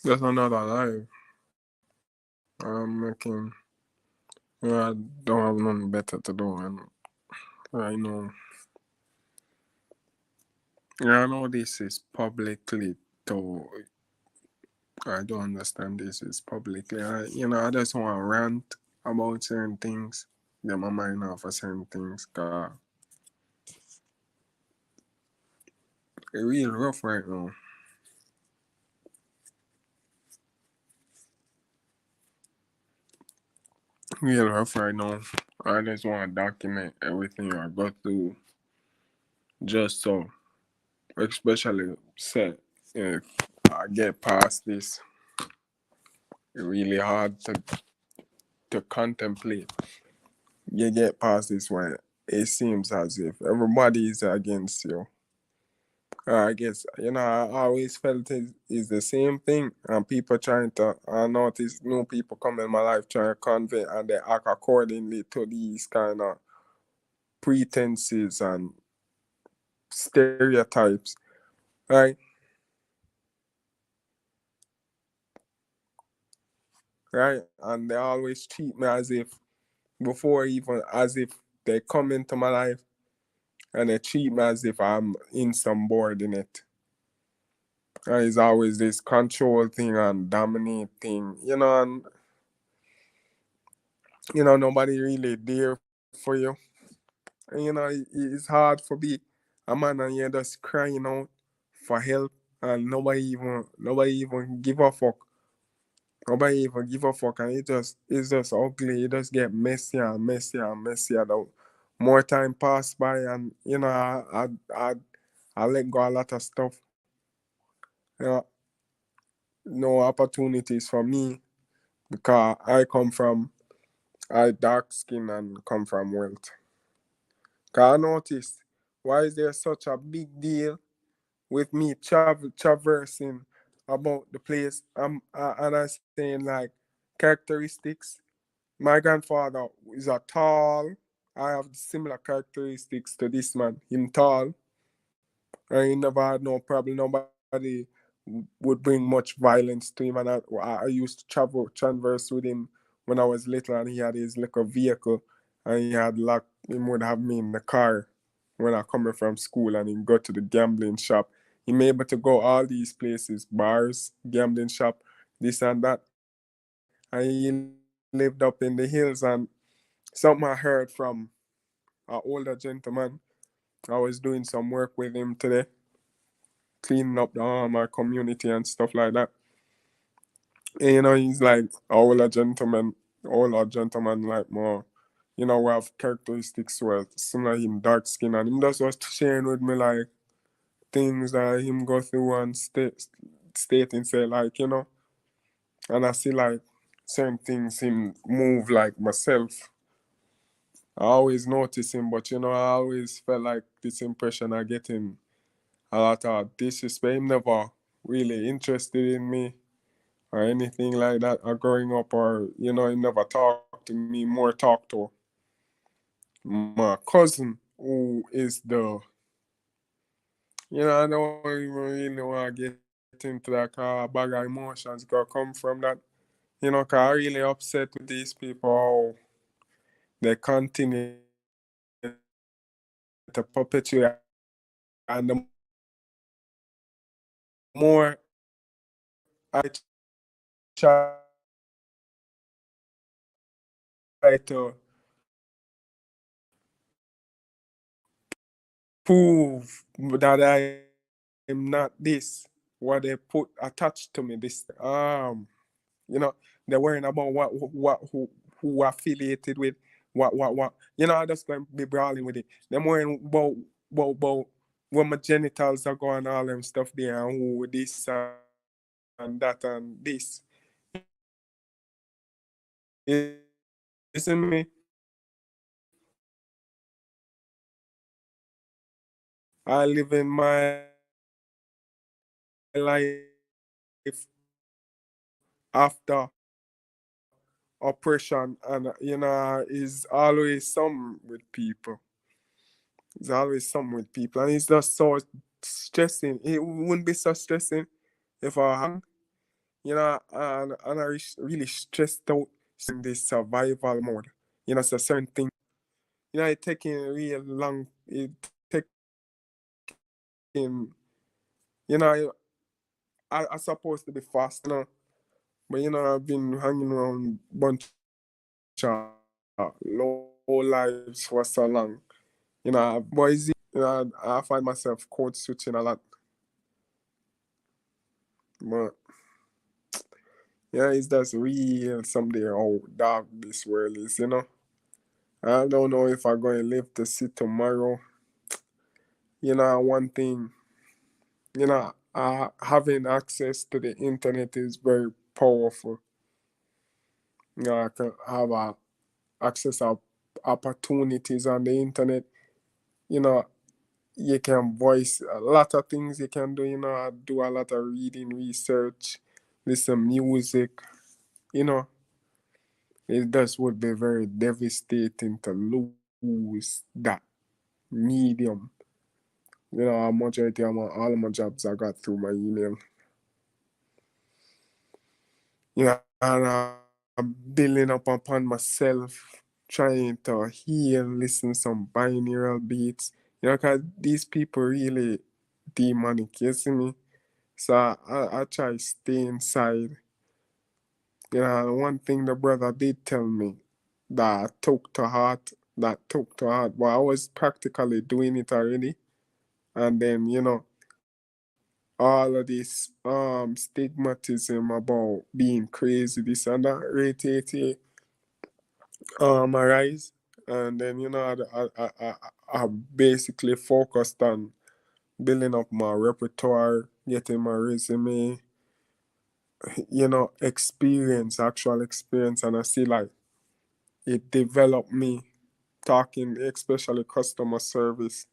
Just another life. I'm making. I don't have nothing better to do, and I know. I know this is publicly to. I don't understand this is publicly. I just want to rant about certain things. Get my mind off of certain things. Cause it's real rough right now. Real rough right now. I just want to document everything I go through, just so, especially say if I get past this, it's really hard to contemplate. You get past this when it seems as if everybody is against you. I guess, I always felt it's the same thing, and people trying to, I notice new people come in my life trying to convey, and they act accordingly to these kind of pretenses and stereotypes, right? Right? And they always treat me as if, before even, as if they come into my life, and they treat me as if I'm insubordinate. And it's always this control thing and dominate thing, and nobody really there for you. And it's hard for be a man and you're just crying out for help, and nobody even give a fuck. Nobody even give a fuck, and it's just ugly. It just get messier and messier and messier. The more time pass by, and I let go a lot of stuff. You know, no opportunities for me, because I dark skin and come from wealth. Cause I noticed, why is there such a big deal with me traversing about the place? And I saying like characteristics. My grandfather is a tall. I have similar characteristics to this man. Him tall. And he never had no problem. Nobody would bring much violence to him. And I used to transverse with him when I was little, and he had his little vehicle, and he would have me in the car when I coming from school, and he go to the gambling shop. He may able to go all these places, bars, gambling shop, this and that. And he lived up in the hills, and something I heard from an older gentleman. I was doing some work with him today, cleaning up my community and stuff like that. And, he's like older gentleman like more, we have characteristics where similar him dark skin, and him just was sharing with me like things that him go through and stating say like, and I see like certain things him move like myself. I always notice him, but I always felt like this impression I get him a lot of disrespect. Him never really interested in me or anything like that or growing up, or he never talked to me, more talk to my cousin, who is I don't even really want to get into that, cause a bag of emotions gonna come from that. Cause I really upset with these people, how they continue to perpetuate, and the more I try to prove that I am not this, what they put attached to me, this they're worrying about who affiliated with what. I just going to be brawling with it. They're worrying about when my genitals are going, all them stuff there, and who this and that and this. You see me? I live in my life after oppression, and is always some with people. It's always some with people, and it's just so stressing. It wouldn't be so stressing if I hang. and I really stressed out in this survival mode. So certain thing, it taking real long. It taking, you know, I supposed to be fast, but I've been hanging around bunch of low lives for so long. Boys, I find myself code switching a lot, but it's just real someday how dark this world is. I don't know if I'm going to live to see tomorrow. One thing, having access to the internet is very powerful. I can have access of opportunities on the internet. You know, you can voice a lot of things you can do. I do a lot of reading, research, listen music. You know, it just would be very devastating to lose that medium. A majority of all of my jobs I got through my email. And I'm building up upon myself, trying to heal, listen some binaural beats. Because these people really demonic, you see me? So I try to stay inside. One thing the brother did tell me that I took to heart, but I was practically doing it already. And then, all of this stigmatism about being crazy, this and that, rate arise. And then, I basically focused on building up my repertoire, getting my resume, actual experience. And I see like it developed me talking, especially customer service.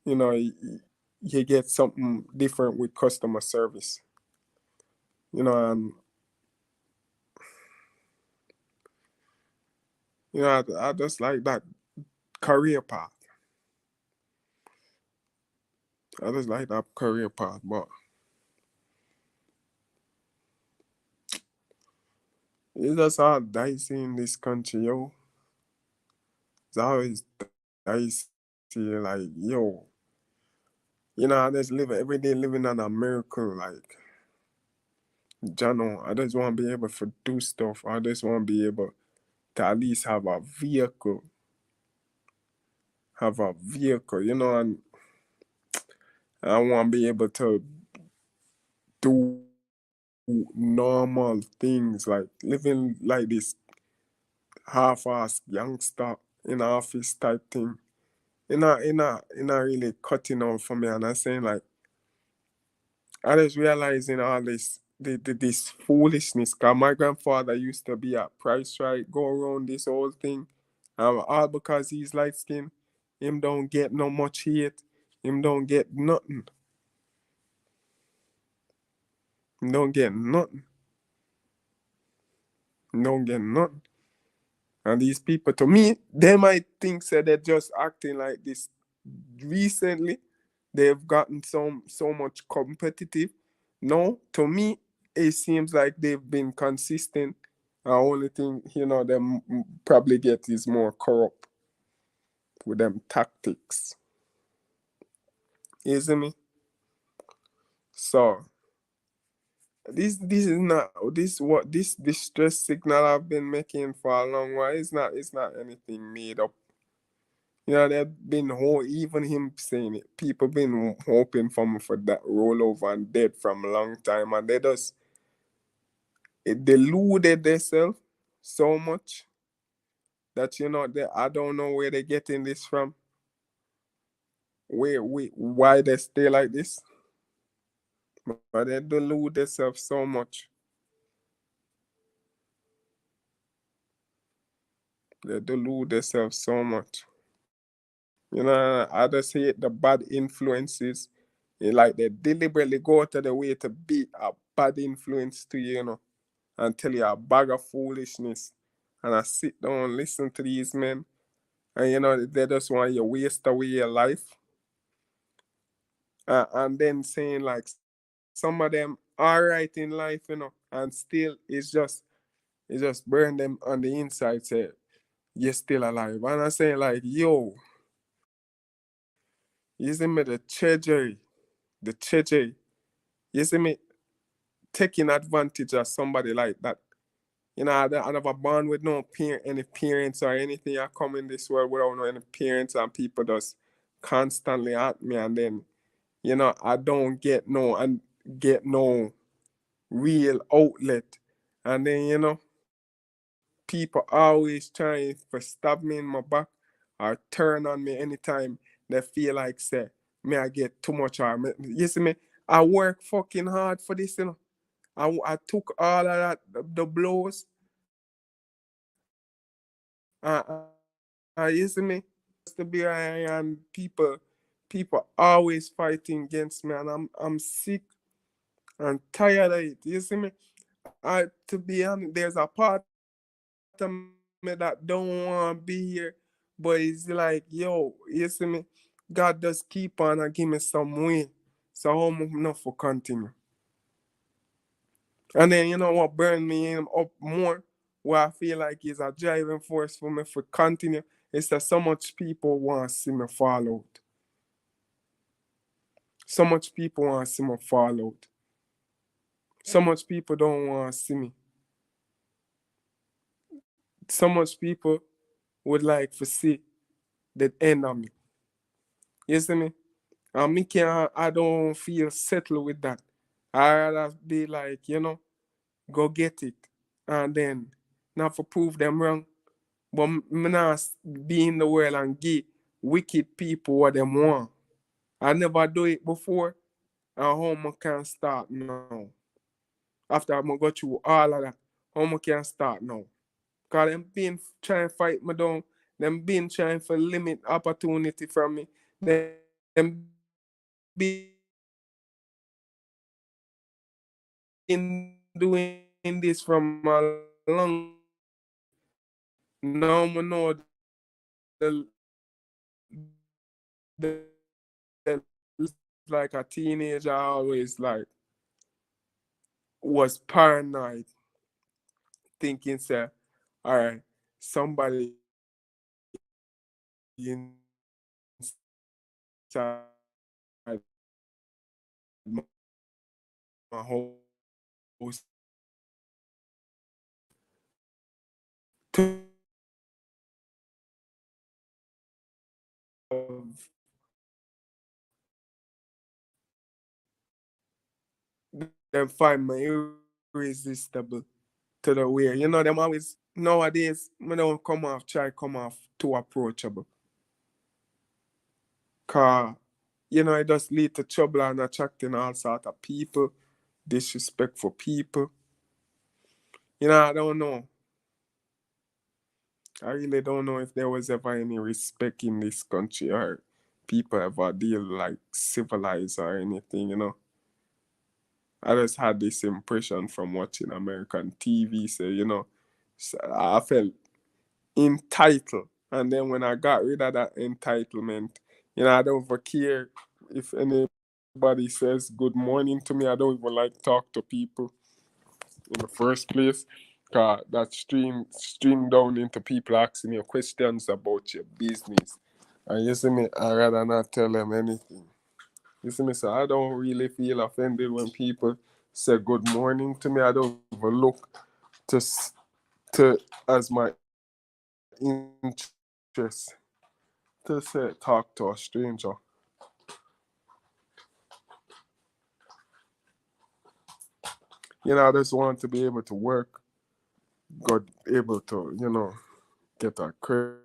You get something different with customer service. And I just like that career path. I just like that career path, but it's just all dicey in this country, yo. It's always dicey, like, yo. I just live every day living on a miracle, like, I just want to be able to do stuff. I just want to be able to at least have a vehicle. And I want to be able to do normal things, like living like this half-assed youngster in office type thing. Not really cutting out for me. And I'm saying like I just realizing all this foolishness. Cause my grandfather used to be at Price Right, go around this whole thing. All because he's light skinned. Him don't get no much hate. Him don't get nothing. Him don't get nothing. Him don't get nothing. And these people, to me, they might think they're just acting like this. Recently, they've gotten so much competitive. No, to me, it seems like they've been consistent. The only thing, them probably get is more corrupt with them tactics. You see me? So this is not this distress signal I've been making for a long while. It's not anything made up. They've been even him saying it. People been hoping for me for that rollover and dead from a long time, and they just it deluded themselves so much that I don't know where they're getting this from. Why they stay like this? But they delude themselves so much. They delude themselves so much. I just hate the bad influences. Like they deliberately go out of the way to be a bad influence to you, and tell you a bag of foolishness. And I sit down and listen to these men, and they just want you to waste away your life. And then saying like some of them are right in life, and still it's just burn them on the inside, say you're still alive. And I say like, yo, you see me the treasury, you see me taking advantage of somebody like that. I never born with any parents or anything. I come in this world without no any parents, and people just constantly at me, and then I don't get no real outlet, and then people always trying to stab me in my back or turn on me anytime they feel like say me I get too much or you see me. I work fucking hard for this, I took all of that the blows. You see me? To be and people always fighting against me, and I'm sick and tired of it. You see me? To be honest, there's a part of me that don't want to be here, but it's like, yo, you see me? God just keep on and give me some way, so I'm enough for continue. And then you know what burned me up more, what I feel like is a driving force for me for continue, is that so much people want to see me fall out. So much people want to see me fall out. So much people don't want to see me. So much people would like to see the end of me. You see me? And me I don't feel settled with that. I rather be like, go get it. And then not for prove them wrong. But me not be in the world and give wicked people what they want. I never do it before. And how I can start now? After I go through all of that, how I can start now? Because them been trying to fight me down. Them been trying to limit opportunity from me. Them been doing this from a long now I know the, the, the like a teenager always like was paranoid, thinking say, all right, somebody inside my house to them find me irresistible to the way. Them always nowadays me don't come off too approachable. Cause it just lead to trouble and attracting all sort of people, disrespectful people. I don't know. I really don't know if there was ever any respect in this country or people ever deal like civilized or anything. I just had this impression from watching American TV. So I felt entitled. And then when I got rid of that entitlement, I don't ever care if anybody says good morning to me. I don't even like talk to people in the first place. Cause that stream down into people asking you questions about your business. And you see me, I rather not tell them anything. You see me, so I don't really feel offended when people say good morning to me. I don't even look to to as my interest to say talk to a stranger. I just want to be able to work, got able to, get a credit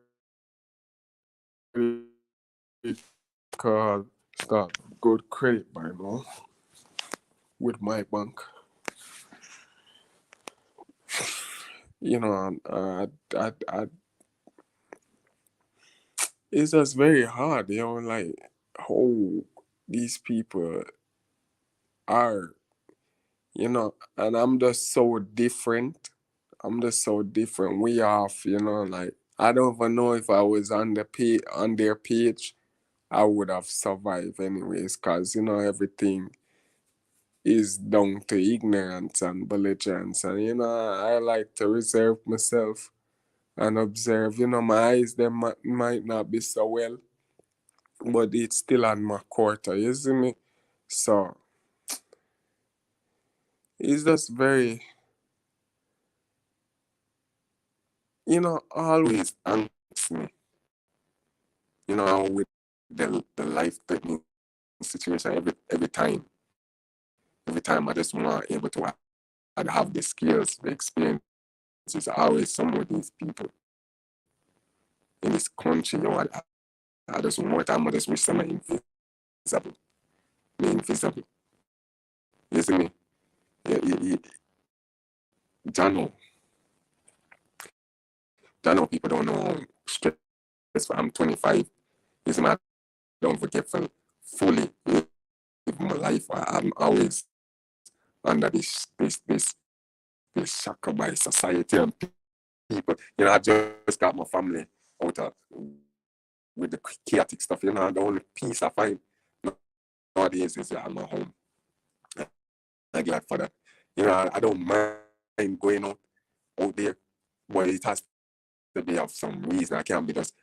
card, start good credit by now with my bank. And it's just very hard, like how these people are, and I'm just so different. I'm just so different. We off, like I don't even know if I was on on their page, I would have survived anyways, cause everything is down to ignorance and belligerence. And I like to reserve myself and observe. My eyes them might not be so well, but it's still on my quarter, you see me? So it's just very, always angst me, with the life threatening situation every time. Every time I just want able to have the skills, the experiences. Always some of these people in this country, I just want time I just wish them invisible. Me invisible. You see me? Jano. Jano people don't know how stressful I'm 25. You see me? I don't forget for fully live my life. I'm always under this shackle by society and people. I just got my family out of with the chaotic stuff. The only peace I find nowadays is at my home. I'm glad for that. I don't mind going out there, but it has to be of some reason. I can't be just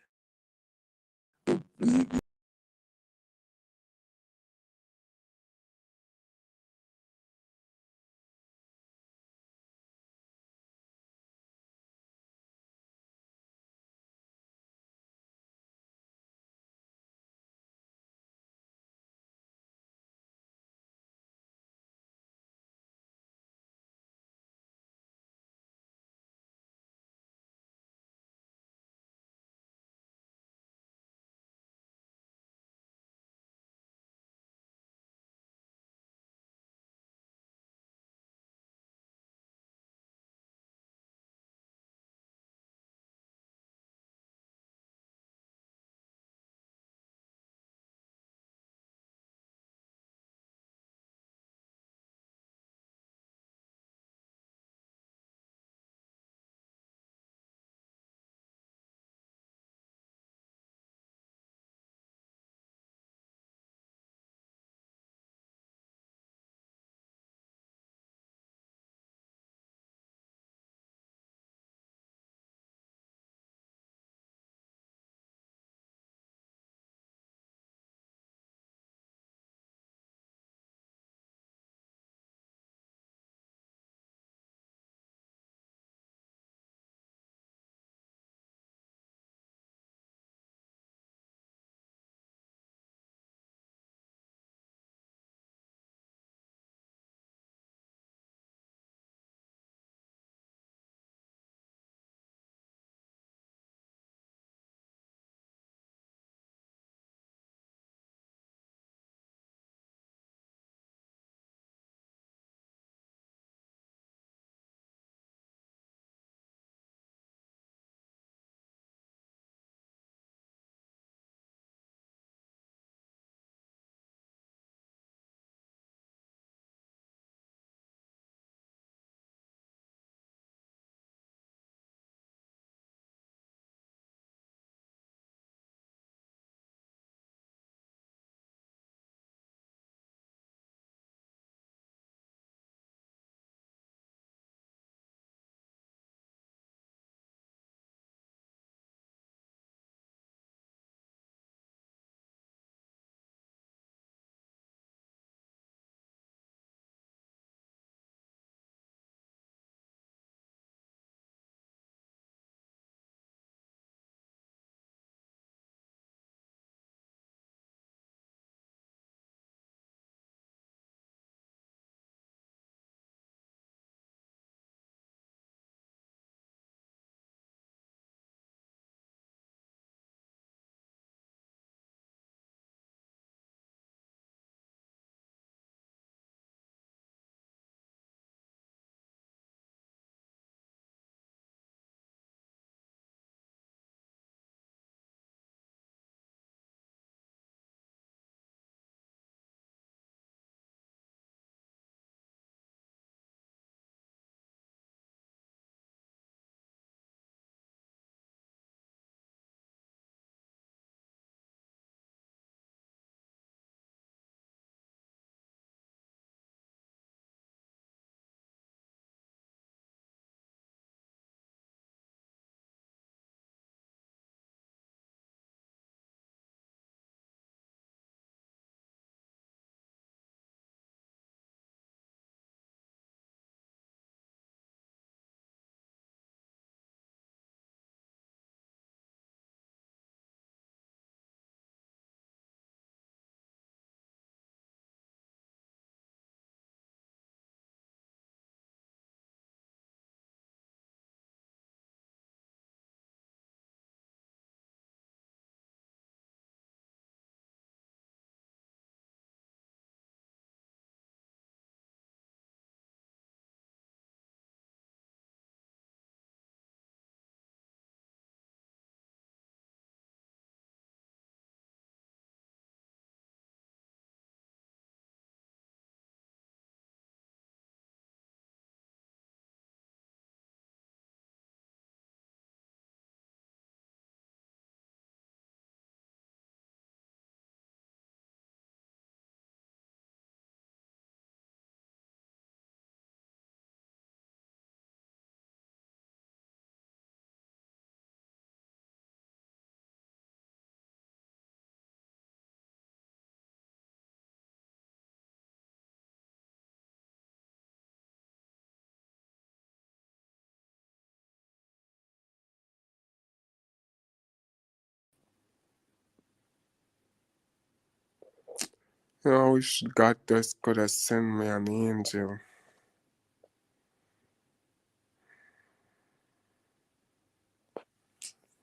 I wish God just could have sent me an angel.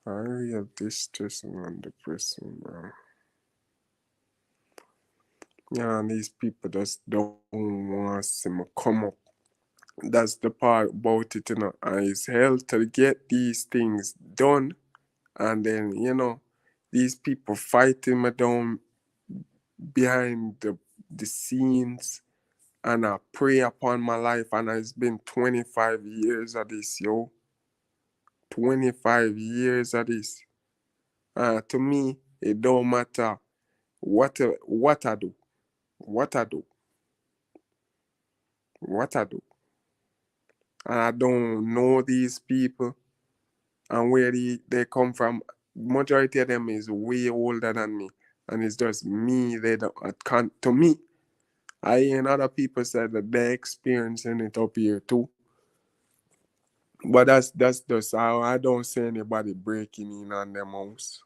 I real distressing and depressing, bro. Yeah, and these people just don't want to see me come up. That's the part about it, And it's hell to get these things done. And then, these people fighting me down behind the scenes. And I pray upon my life. And it's been 25 years of this, yo. 25 years of this. To me, it don't matter what I do, what I do, what I do. And I don't know these people and where they come from. Majority of them is way older than me. And it's just me, they don't, I can't, to me, I hear other people say that they're experiencing it up here too. But that's just how I don't see anybody breaking in on them house.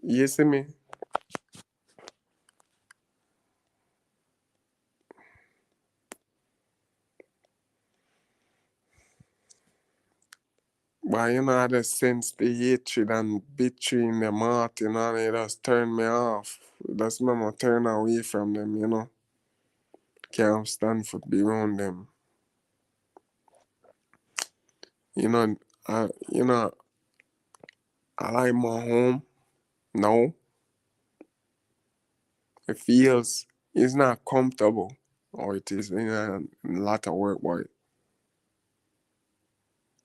You see me? But I just sense the hatred and bitchery in them heart, and it just turn me off. It just make me turn away from them. Can't stand for be around them. You know, I you know, I like my home. No. It feels it's not comfortable. Or it is a lot of work, but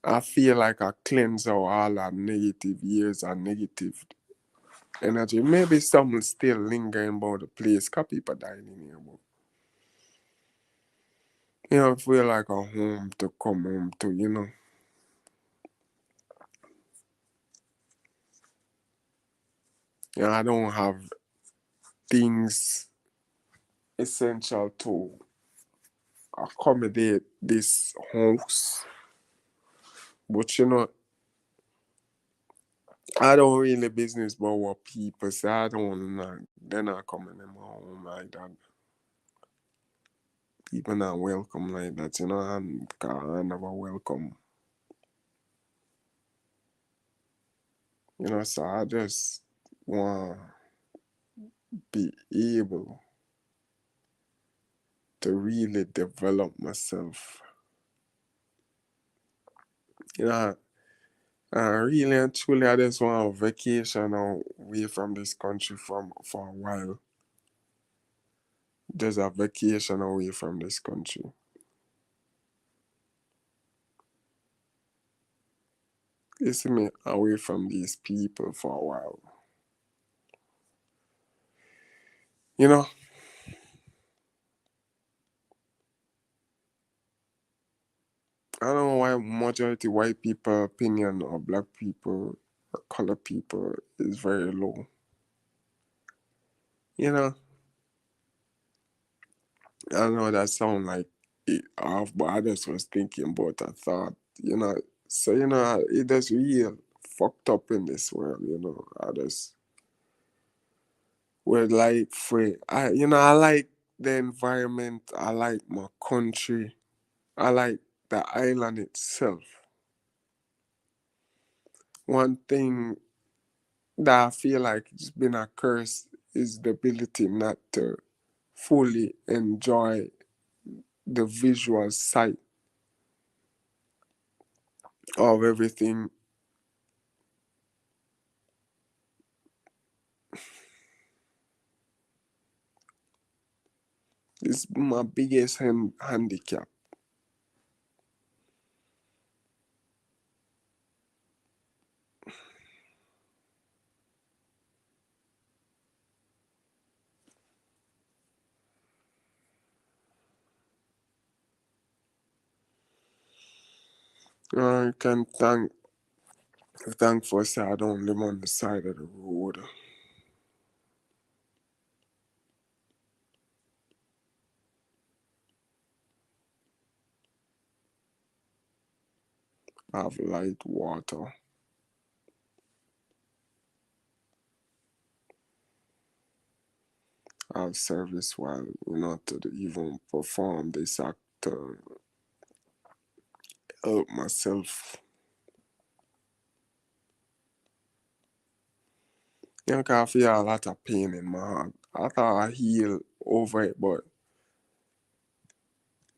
I feel like I cleanse out all that negative years and negative energy. Maybe something still lingering about the place. Cause people dying in here, but I feel like a home to come home to. I don't have things essential to accommodate this house. But I don't really business about what people say. I don't know. They're not coming in my home like that. People not welcome like that, and I never welcome. So I just want to be able to really develop myself. Really and truly, I just want a vacation away from this country for a while. Just a vacation away from this country. You see me away from these people for a while. You know, I don't know why majority white people opinion or black people or color people is very low. You know, I know that sound like it off, but I just was thinking about a thought, So, it is real fucked up in this world. I just would like free. I like the environment. I like my country. I like the island itself. One thing that I feel like it's been a curse is the ability not to fully enjoy the visual sight of everything. It's my biggest handicap. I can thank for say I don't live on the side of the road. I have light water. I'll service while, to even perform this act to help myself. I feel a lot of pain in my heart. I thought I healed over it, but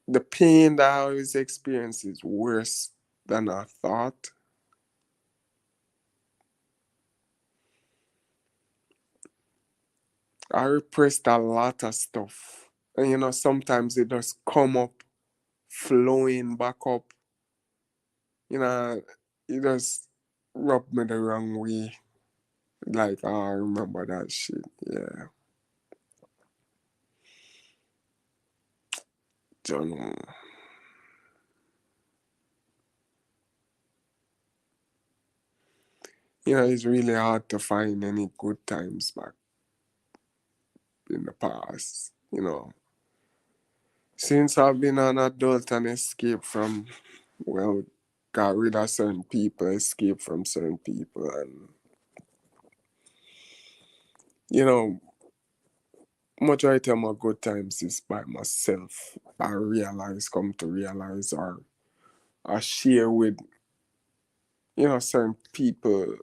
the pain that I always experience is worse than I thought. I repressed a lot of stuff. And sometimes it just come up, flowing back up. It just rubbed me the wrong way. Like, I remember that shit. Yeah. Don't know. It's really hard to find any good times back in the past. Since I've been an adult and escaped from, well, got rid of certain people, escaped from certain people, and, you know, majority of my good times is by myself. Come to realize, or I share with, certain people.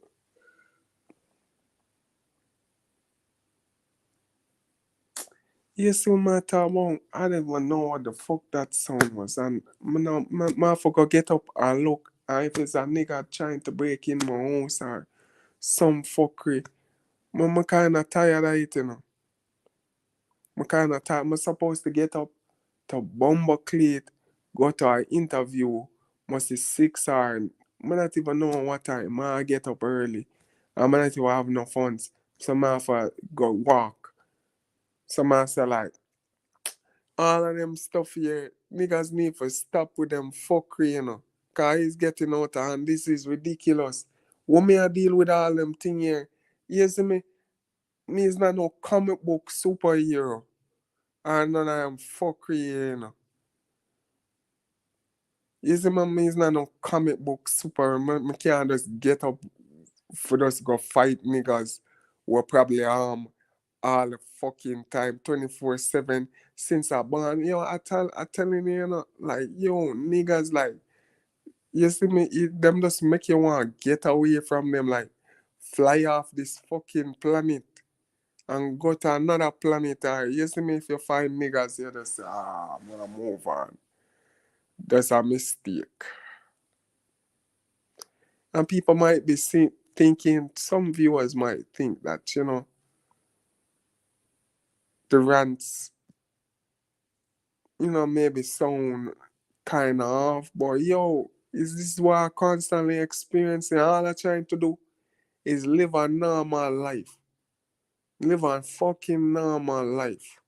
Yes, when I talk about, I didn't even know what the fuck that sound was. And my fucker get up and look. And if it's a nigga trying to break in my house or some fuckery, I'm kind of tired of it, I'm kind of tired. I'm supposed to get up to bumble cleat, go to an interview, must be 6 hours. I not even know what time. I get up early. I not even have no funds. So I have to go walk. So I say like, all of them stuff here, niggas need to stop with them fuckery, Cause it's getting out of hand. This is ridiculous. What me I deal with all them thing here? You see me? Me is not no comic book superhero. And none of them fuckery here, You see me is not no comic book super. Me can't just get up for just go fight niggas who probably all the fucking time, 24/7 since I born. I telling you, like niggas like you see me, them just make you want to get away from them, like fly off this fucking planet and go to another planet. Or you see me, if you find niggas, you just say, I'm gonna move on. That's a mistake. And people might be thinking, some viewers might think that, the rants, maybe sound kind of off, but is this what I constantly experiencing? All I'm trying to do is live a normal life. Live a fucking normal life.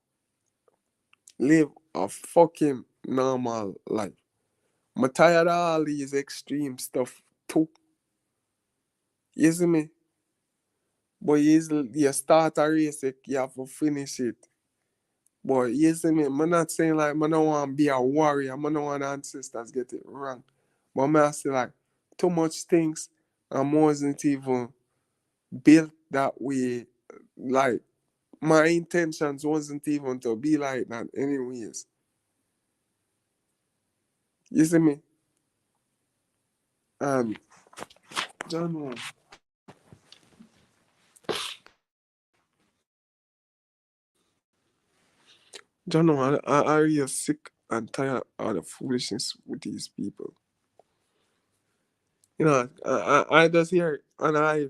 Live a fucking normal life. I'm tired of all these extreme stuff too. You see me? But you start a race, you have to finish it. But you see me? I'm not saying like I don't want to be a warrior. I don't want ancestors get it wrong. But I say like too much things and wasn't even built that way. Like my intentions wasn't even to be like that anyways. You see me? And John, I really sick and tired of the foolishness with these people. I just hear and I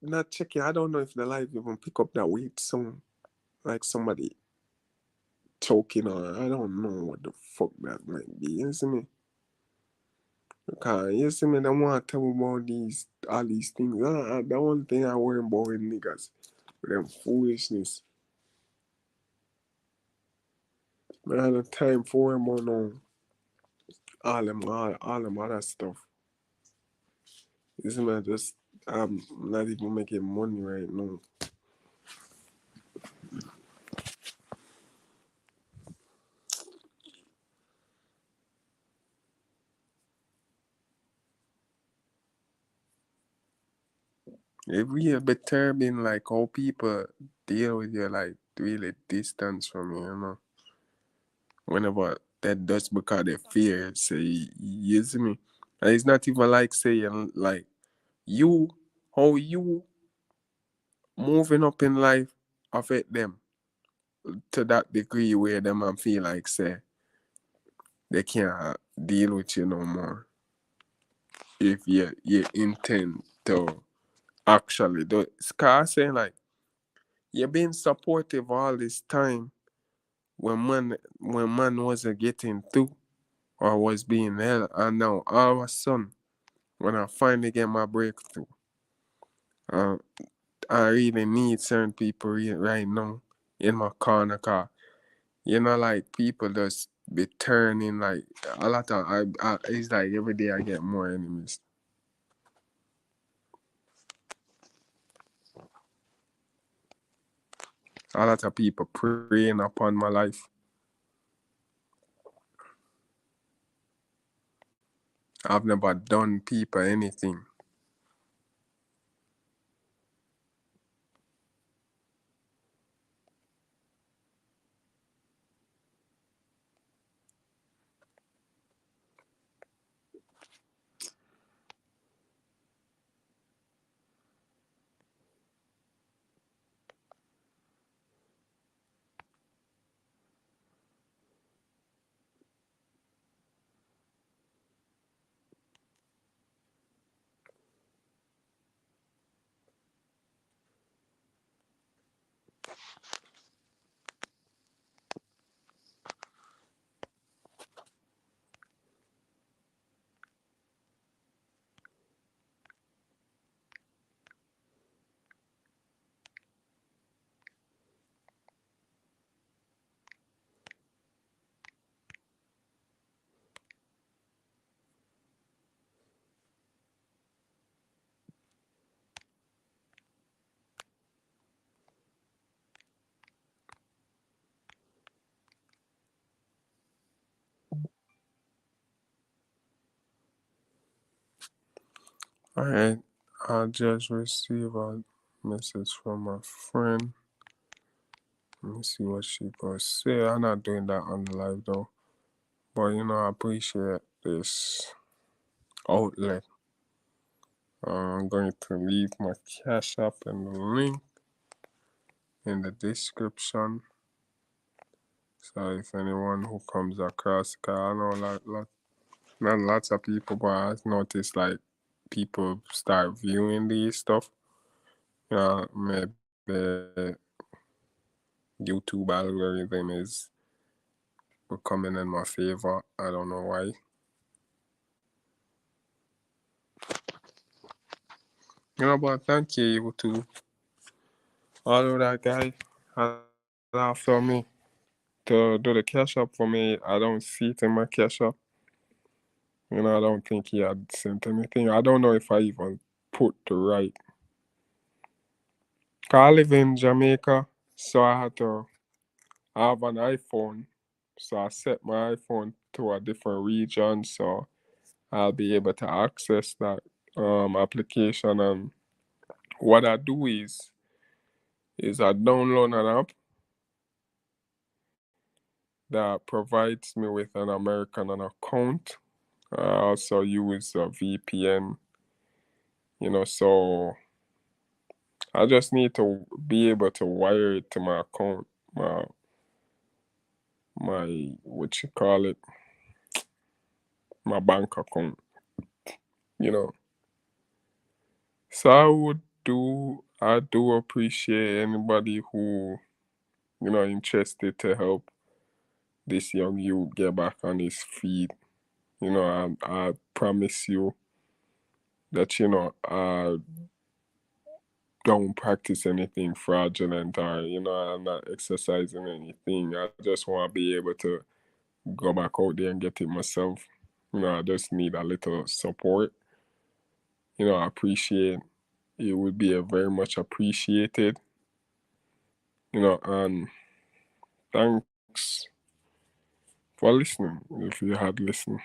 not checking. I don't know if the live even pick up that weird sound like somebody choking or I don't know what the fuck that might be. You see me? Because you see me, they want to tell me about all these things. The one thing I worry about with niggas, with them foolishness. Man, I have the time for them on all them other stuff. You see me, I'm not even making money right now. It really disturbing like how people deal with you like really distance from me, you know. Whenever that does because they fear, say, you see me? And it's not even like saying, like, you, how you moving up in life affect them to that degree where them and feel like, say, they can't deal with you no more if you intend to actually do it. Cause saying like you've been supportive all this time when man wasn't getting through or was being held, and now all of a sudden when I finally get my breakthrough, uh, I really need certain people right now in my corner. Cause you know, like people just be turning like a lot of it's like every day I get more enemies. A lot of people preying upon my life. I've never done people anything. Alright, I just received a message from a friend. Let me see what she gonna say. I'm not doing that on the live though. But you know, I appreciate this outlet. I'm going to leave my cash app and the link in the description. So if anyone who comes across, cause I know not lots of people, but I've noticed like people start viewing these stuff. Maybe YouTube algorithm is becoming in my favor. I don't know why. But thank you, YouTube. Although that guy had after me to do the cash up for me, I don't see it in my cash up. I don't think he had sent anything. I don't know if I even put the right. 'Cause I live in Jamaica, so I had to have an iPhone. So I set my iPhone to a different region, so I'll be able to access that application. And what I do is I download an app that provides me with an American account. I also use a VPN, so I just need to be able to wire it to my account, my what you call it, my bank account, you know. So I do appreciate anybody who, interested to help this young youth get back on his feet. I promise you that, I don't practice anything fraudulent or, I'm not exercising anything. I just want to be able to go back out there and get it myself. I just need a little support. I appreciate it would be a very much appreciated. And thanks for listening if you had listened.